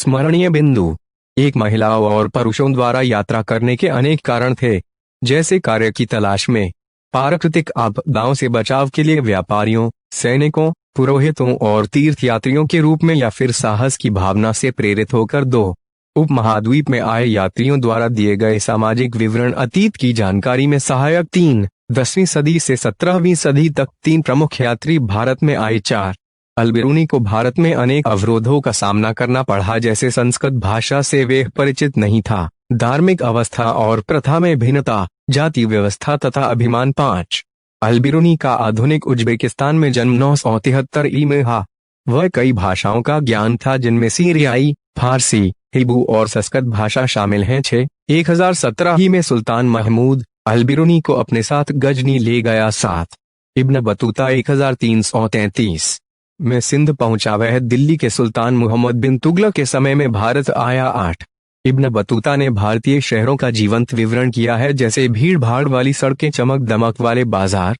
स्मरणीय बिंदु। एक महिलाओं और पुरुषों द्वारा यात्रा करने के अनेक कारण थे, जैसे कार्य की तलाश में, प्राकृतिक आपदाओं से बचाव के लिए व्यापारियों, सैनिकों, पुरोहितों और तीर्थयात्रियों के रूप में, या फिर साहस की भावना से प्रेरित होकर। दो, उपमहाद्वीप में आए यात्रियों द्वारा दिए गए सामाजिक विवरण अतीत की जानकारी में सहायक। 3, 10वीं सदी से 17वीं सदी तक 3 प्रमुख यात्री भारत में आए। 4, अल-बिरूनी को भारत में अनेक अवरोधों का सामना करना पड़ा, जैसे संस्कृत भाषा से वे परिचित नहीं था, धार्मिक अवस्था और प्रथा में भिन्नता, जाति व्यवस्था तथा अभिमान। 5, अल-बिरूनी का आधुनिक उज्बेकिस्तान में जन्म 973 ई में हुआ। वह कई भाषाओं का ज्ञान था, जिनमें सीरियाई, फारसी, हिब्रू और संस्कृत भाषा शामिल हैं। 6, 1017 ही में सुल्तान महमूद अल-बिरूनी को अपने साथ गजनी ले गया। 7, इब्न बतूता 1333 में सिंध पहुंचा। वह दिल्ली के सुल्तान मुहम्मद बिन तुगलक के समय में भारत आया। 8, इब्न बतूता ने भारतीय शहरों का जीवंत विवरण किया है, जैसे भीड़ भाड़ वाली सड़कें, चमक दमक वाले बाजार,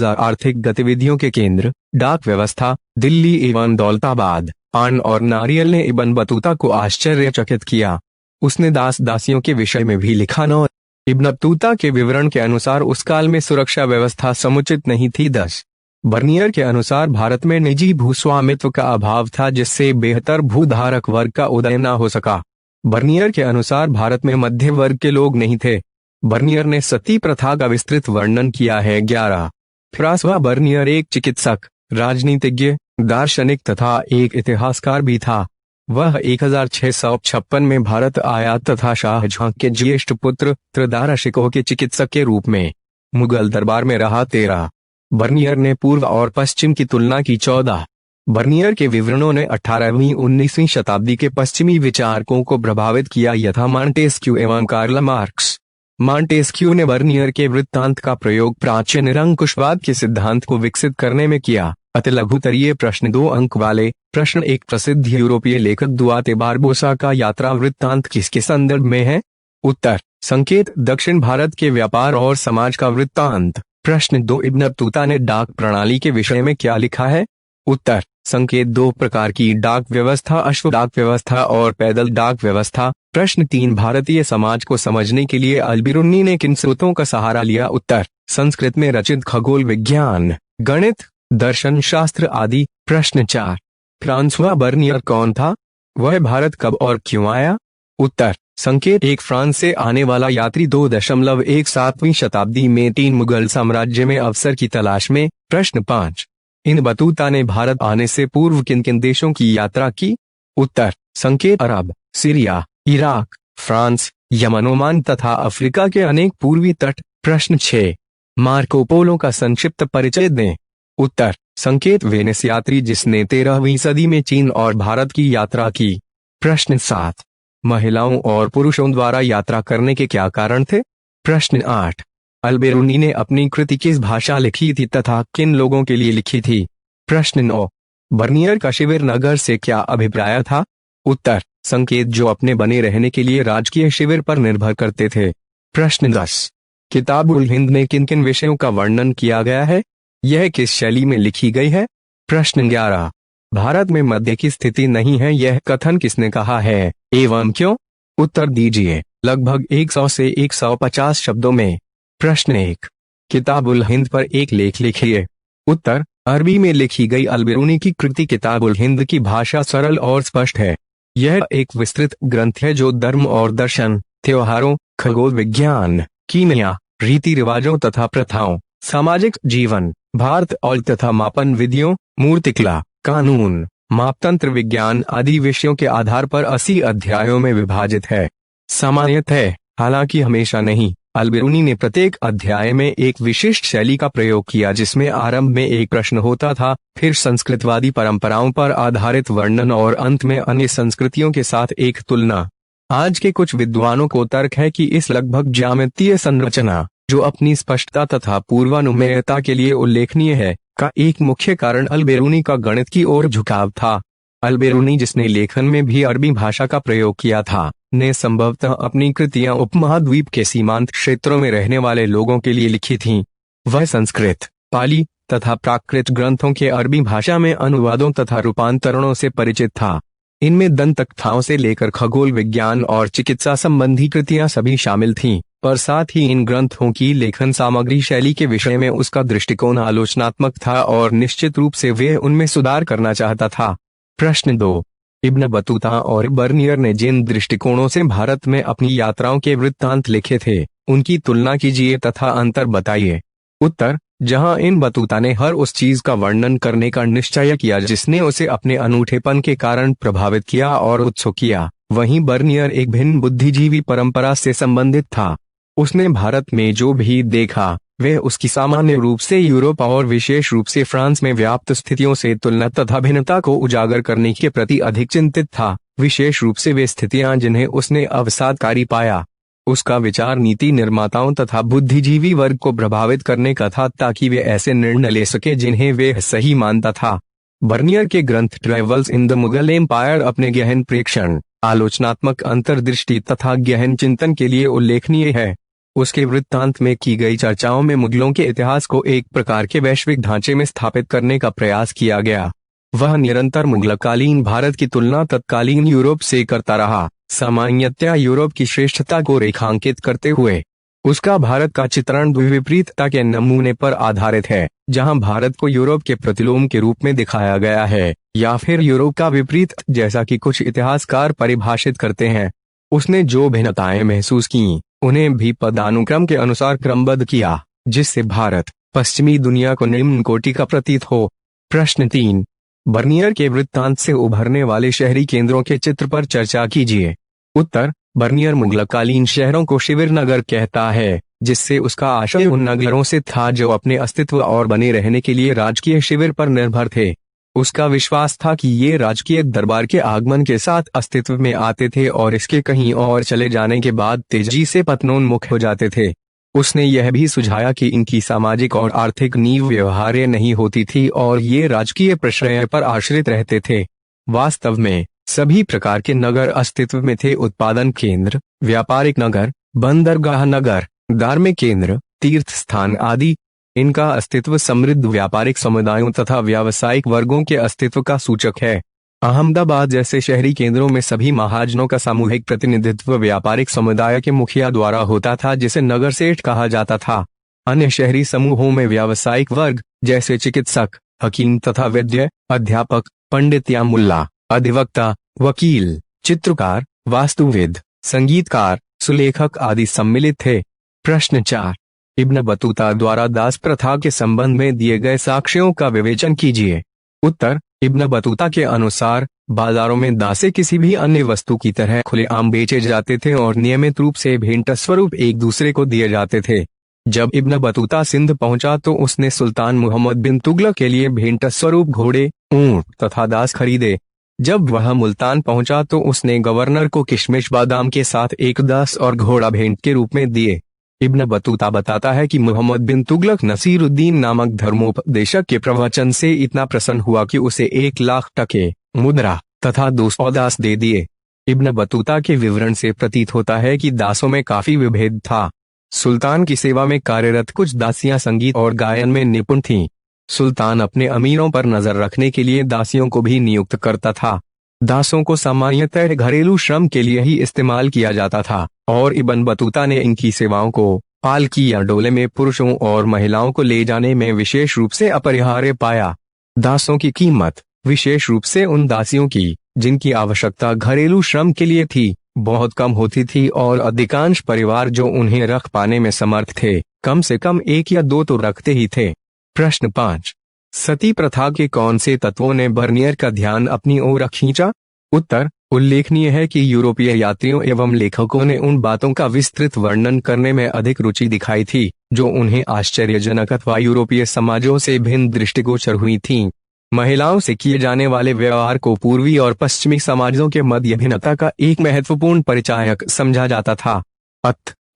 आर्थिक गतिविधियों के केंद्र, डाक व्यवस्था, दिल्ली एवं दौलताबाद। पान और नारियल ने इब्न बतूता को आश्चर्यचकित किया। उसने दास दासियों के विषय में भी लिखा। 9, इब्न बतूता के विवरण के अनुसार उस काल में सुरक्षा व्यवस्था समुचित नहीं थी। 10, बर्नियर के अनुसार भारत में निजी भूस्वामित्व का अभाव था, जिससे बेहतर भूधारक वर्ग का उदय न हो सका। बर्नियर के अनुसार भारत में मध्य वर्ग के लोग नहीं थे। बर्नियर ने सती प्रथा का विस्तृत वर्णन किया है। 11, फ्रांसवा बर्नियर एक चिकित्सक, राजनीतिज्ञ, दार्शनिक तथा एक इतिहासकार भी था। वह 1656 में भारत आया तथा शाहजहां के ज्येष्ठ पुत्र त्रिदारा शिकोह के चिकित्सक के रूप में मुगल दरबार में रहा। 13, बर्नियर ने पूर्व और पश्चिम की तुलना की। 14, बर्नियर के विवरणों ने 18वीं-19वीं शताब्दी के पश्चिमी विचारकों को प्रभावित किया, यथा मॉन्टेस्क्यू एवं कार्ल मार्क्स। मॉन्टेस्क्यू ने बर्नियर के वृत्तांत का प्रयोग प्राचीन निरंकुशवाद के सिद्धांत को विकसित करने में किया। अति लघुतरीय प्रश्न 2 अंक वाले। प्रश्न 1, प्रसिद्ध यूरोपीय लेखक दुआते बारबोसा का यात्रा वृत्तांत किसके संदर्भ में है? उत्तर, संकेत दक्षिण भारत के व्यापार और समाज का वृत्तांत। प्रश्न 2, इब्न बतूता ने डाक प्रणाली के विषय में क्या लिखा है? उत्तर, संकेत 2 प्रकार की डाक व्यवस्था, अश्व डाक व्यवस्था और पैदल डाक व्यवस्था। प्रश्न 3, भारतीय समाज को समझने के लिए अल-बिरूनी ने किन स्रोतों का सहारा लिया? उत्तर, संस्कृत में रचित खगोल विज्ञान, गणित, दर्शन शास्त्र आदि। प्रश्न 4, फ्रांसवा बर्नियर कौन था? वह भारत कब और क्यों आया? उत्तर, संकेत 1, फ्रांस से आने वाला यात्री 2.17वीं शताब्दी में 3 मुगल साम्राज्य में अवसर की तलाश में। प्रश्न 5, इन बतूता ने भारत आने से पूर्व किन किन देशों की यात्रा की? उत्तर, संकेत अरब, Syria, Iraq, France, Yemen, Oman तथा अफ्रीका के अनेक पूर्वी तट। प्रश्न 6, मार्को पोलो का संक्षिप्त परिचय दें। उत्तर, संकेत वेनिस यात्री जिसने 13वीं सदी में चीन और भारत की यात्रा की। प्रश्न 7, महिलाओं और पुरुषों द्वारा यात्रा करने के क्या कारण थे? प्रश्न 8, अल-बिरूनी ने अपनी कृति किस भाषा लिखी थी तथा किन लोगों के लिए लिखी थी? प्रश्न 9, बर्नियर का शिविर नगर से क्या अभिप्राय था? उत्तर, संकेत जो अपने बने रहने के लिए राजकीय शिविर पर निर्भर करते थे। प्रश्न 10, किताब उल हिंद में किन किन विषयों का वर्णन किया गया है? यह किस शैली में लिखी गई है? प्रश्न 11, भारत में मध्य की स्थिति नहीं है, यह कथन किसने कहा है एवं क्यों? उत्तर दीजिए लगभग 100 से 150 शब्दों में। प्रश्न 1, किताब उल हिंद पर एक लेख लिखिए। उत्तर, अरबी में लिखी गई अल-बिरूनी की कृति किताब उल हिंद की भाषा सरल और स्पष्ट है। यह एक विस्तृत ग्रंथ है जो धर्म और दर्शन, त्योहारों, खगोल विज्ञान, कीमिया, रीति रिवाजों तथा प्रथाओं, सामाजिक जीवन, भारत और तथा मापन विधियों, मूर्तिकला, कानून, मापतंत्र विज्ञान आदि विषयों के आधार पर 80 अध्यायों में विभाजित है। सामान्यतः, हालांकि हमेशा नहीं, अल-बिरूनी ने प्रत्येक अध्याय में एक विशिष्ट शैली का प्रयोग किया, जिसमें आरंभ में एक प्रश्न होता था, फिर संस्कृतवादी परंपराओं पर आधारित वर्णन और अंत में अन्य संस्कृतियों के साथ एक तुलना। आज के कुछ विद्वानों को तर्क है कि इस लगभग ज्यामितीय संरचना, जो अपनी स्पष्टता तथा पूर्वानुमेयता के लिए उल्लेखनीय है, का एक मुख्य कारण अल-बिरूनी का गणित की ओर झुकाव था। अल-बिरूनी, जिसने लेखन में भी अरबी भाषा का प्रयोग किया था, ने संभवतः अपनी कृतियां उपमहाद्वीप के सीमांत क्षेत्रों में रहने वाले लोगों के लिए लिखी थीं। वह संस्कृत, पाली तथा प्राकृत ग्रंथों के अरबी भाषा में अनुवादों तथा रूपांतरणों से परिचित था। इनमें दंत कथाओं से लेकर खगोल विज्ञान और चिकित्सा संबंधी कृतियां सभी शामिल थीं, पर साथ ही इन ग्रंथों की लेखन सामग्री शैली के विषय में उसका दृष्टिकोण आलोचनात्मक था और निश्चित रूप से वह उनमें सुधार करना चाहता था। प्रश्न 2। इब्न बतूता और बर्नियर ने जिन दृष्टिकोणों से भारत में अपनी यात्राओं के वृत्तांत लिखे थे, उनकी तुलना कीजिए तथा अंतर बताइए। उत्तर। जहां इन बतूता ने हर उस चीज का वर्णन करने का निश्चय किया जिसने उसे अपने अनूठेपन के कारण प्रभावित किया और उत्सुक किया, वहीं बर्नियर एक भिन्न बुद्धिजीवी परंपरा से संबंधित था। उसने भारत में जो भी देखा वह उसकी सामान्य रूप से यूरोप और विशेष रूप से फ्रांस में व्याप्त स्थितियों से तुलना तथा भिन्नता को उजागर करने के प्रति अधिक चिंतित था, विशेष रूप से वे स्थितियां जिन्हें उसने अवसादकारी पाया। उसका विचार नीति निर्माताओं तथा बुद्धिजीवी वर्ग को प्रभावित करने का था ताकि वे ऐसे निर्णय ले सके जिन्हें वे सही मानता था। बर्नियर के ग्रंथ travels in the Mughal empire अपने गहन प्रेक्षण, आलोचनात्मक अंतर्दृष्टि तथा गहन चिंतन के लिए उल्लेखनीय है। उसके वृत्तांत में की गई चर्चाओं में मुगलों के इतिहास को एक प्रकार के वैश्विक ढांचे में स्थापित करने का प्रयास किया गया। वह निरंतर मुगलकालीन भारत की तुलना तत्कालीन यूरोप से करता रहा, सामान्यतया यूरोप की श्रेष्ठता को रेखांकित करते हुए। उसका भारत का चित्रण द्विविपरीतता के नमूने पर आधारित है, जहां भारत को यूरोप के प्रतिलोम के रूप में दिखाया गया है, या फिर यूरोप का विपरीत, जैसा कि कुछ इतिहासकार परिभाषित करते हैं। उसने जो भिन्नताएं महसूस की उन्हें भी पदानुक्रम के अनुसार क्रमबद्ध किया, जिससे भारत पश्चिमी दुनिया को निम्न कोटि का प्रतीत हो। प्रश्न 3। बर्नियर के वृत्तांत से उभरने वाले शहरी केंद्रों के चित्र पर चर्चा कीजिए। उत्तर। बर्नियर मुगलकालीन शहरों को शिविर नगर कहता है, जिससे उसका आशय उन नगरों से था जो अपने अस्तित्व और बने रहने के लिए राजकीय शिविर पर निर्भर थे। उसका विश्वास था कि ये राजकीय दरबार के आगमन के साथ अस्तित्व में आते थे और इसके कहीं और चले जाने के बाद तेजी से पतनोन्मुख हो जाते थे। उसने यह भी सुझाया कि इनकी सामाजिक और आर्थिक नींव व्यवहार्य नहीं होती थी और ये राजकीय प्रश्रय पर आश्रित रहते थे। वास्तव में सभी प्रकार के नगर अस्तित्व में थे: उत्पादन केंद्र, व्यापारिक नगर, बंदरगाह नगर, धार्मिक केंद्र, तीर्थ स्थान आदि। इनका अस्तित्व समृद्ध व्यापारिक समुदायों तथा व्यावसायिक वर्गों के अस्तित्व का सूचक है। अहमदाबाद जैसे शहरी केंद्रों में सभी महाजनों का सामूहिक प्रतिनिधित्व व्यापारिक समुदाय के मुखिया द्वारा होता था, जिसे नगर सेठ कहा जाता था। अन्य शहरी समूहों में व्यावसायिक वर्ग जैसे चिकित्सक, हकीम तथा वैद्य, अध्यापक, पंडित या मुल्ला, अधिवक्ता, वकील, चित्रकार, वास्तुविद, संगीतकार, सुलेखक आदि सम्मिलित थे। प्रश्न 4। इब्न बतूता द्वारा दास प्रथा के संबंध में दिए गए साक्ष्यों का विवेचन कीजिए। उत्तर। इब्न बतूता के अनुसार बाजारों में दासे किसी भी अन्य वस्तु की तरह खुलेआम बेचे जाते थे और नियमित रूप से भेंट स्वरूप एक दूसरे को दिए जाते थे। जब इब्न बतूता सिंध पहुंचा तो उसने सुल्तान मोहम्मद बिन तुगलक के लिए भेंट स्वरूप घोड़े, ऊंट तथा दास खरीदे। जब वह मुल्तान पहुंचा तो उसने गवर्नर को किशमिश बादाम के साथ एक दास और घोड़ा भेंट के रूप में दिए। इब्न बतूता बताता है कि मोहम्मद बिन तुगलक नसीरुद्दीन नामक धर्मोपदेशक के प्रवचन से इतना प्रसन्न हुआ कि उसे 1,00,000 टके मुद्रा तथा 200 दास दे दिए। इब्न बतूता के विवरण से प्रतीत होता है कि दासों में काफी विभेद था। सुल्तान की सेवा में कार्यरत कुछ दासियां संगीत और गायन में निपुण थीं। सुल्तान अपने अमीरों पर नजर रखने के लिए दासियों को भी नियुक्त करता था। दासों को सामान्यतः घरेलू श्रम के लिए ही इस्तेमाल किया जाता था और इब्न बतूता ने इनकी सेवाओं को पालकी या डोले में पुरुषों और महिलाओं को ले जाने में विशेष रूप से अपरिहार्य पाया। दासों की कीमत, विशेष रूप से उन दासियों की जिनकी आवश्यकता घरेलू श्रम के लिए थी, बहुत कम होती थी और अधिकांश परिवार जो उन्हें रख पाने में समर्थ थे, कम से कम 1 या 2 तो रखते ही थे। प्रश्न 5। सती प्रथा के कौन से तत्वों ने बर्नियर का ध्यान अपनी ओर खींचा? उत्तर। उल्लेखनीय है कि यूरोपीय यात्रियों एवं लेखकों ने उन बातों का विस्तृत वर्णन करने में अधिक रुचि दिखाई थी जो उन्हें आश्चर्यजनक अथवा यूरोपीय समाजों से भिन्न दृष्टिगोचर हुई थीं। महिलाओं से किए जाने वाले व्यवहार को पूर्वी और पश्चिमी समाजों के मध्य भिन्नता का एक महत्वपूर्ण परिचायक समझा जाता था।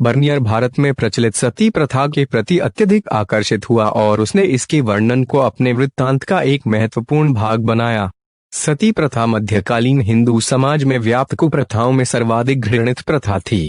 बर्नियर भारत में प्रचलित सती प्रथा के प्रति अत्यधिक आकर्षित हुआ और उसने इसके वर्णन को अपने वृत्तांत का एक महत्वपूर्ण भाग बनाया। सती प्रथा मध्यकालीन हिंदू समाज में व्याप्त कुप्रथाओं में सर्वाधिक घृणित प्रथा थी।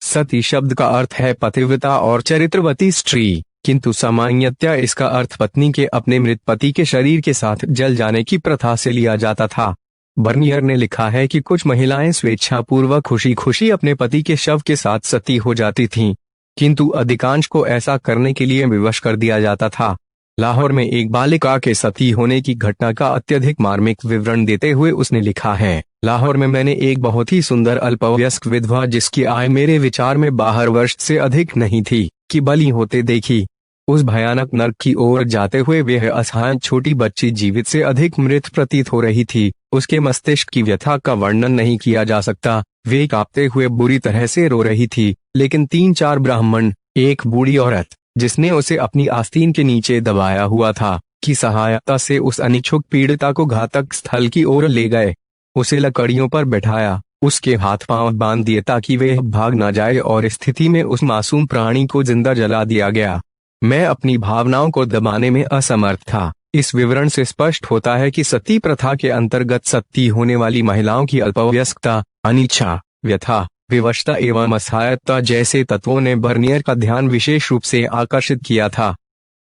सती शब्द का अर्थ है पतिव्रता और चरित्रवती स्त्री, किंतु सामान्यतया इसका अर्थ पत्नी के अपने मृत पति के शरीर के साथ जल जाने की प्रथा से लिया जाता था। बर्नियर ने लिखा है कि कुछ महिलाएं स्वेच्छापूर्वक खुशी खुशी अपने पति के शव के साथ सती हो जाती थीं, किंतु अधिकांश को ऐसा करने के लिए विवश कर दिया जाता था। लाहौर में एक बालिका के सती होने की घटना का अत्यधिक मार्मिक विवरण देते हुए उसने लिखा है, लाहौर में मैंने एक बहुत ही सुंदर अल्पवयस्क विधवा जिसकी आय मेरे विचार में 12 वर्ष से अधिक नहीं थी की बलि होते देखी। उस भयानक नर्क की ओर जाते हुए वह असहाय छोटी बच्ची जीवित से अधिक मृत प्रतीत हो रही थी। उसके मस्तिष्क की व्यथा का वर्णन नहीं किया जा सकता। वे कांपते हुए बुरी तरह से रो रही थी, लेकिन 3-4 ब्राह्मण, एक बूढ़ी औरत जिसने उसे अपनी आस्तीन के नीचे दबाया हुआ था, की सहायता से उस अनिच्छुक पीड़िता को घातक स्थल की ओर ले गए। उसे लकड़ियों पर बैठाया, उसके हाथ पांव बांध दिए ताकि वह भाग न जाए और स्थिति में उस मासूम प्राणी को जिंदा जला दिया गया। मैं अपनी भावनाओं को दबाने में असमर्थ था। इस विवरण से स्पष्ट होता है कि सती प्रथा के अंतर्गत सती होने वाली महिलाओं की अल्पवयस्कता, अनिच्छा, व्यथा, विवशता एवं असहायता जैसे तत्वों ने बर्नियर का ध्यान विशेष रूप से आकर्षित किया था।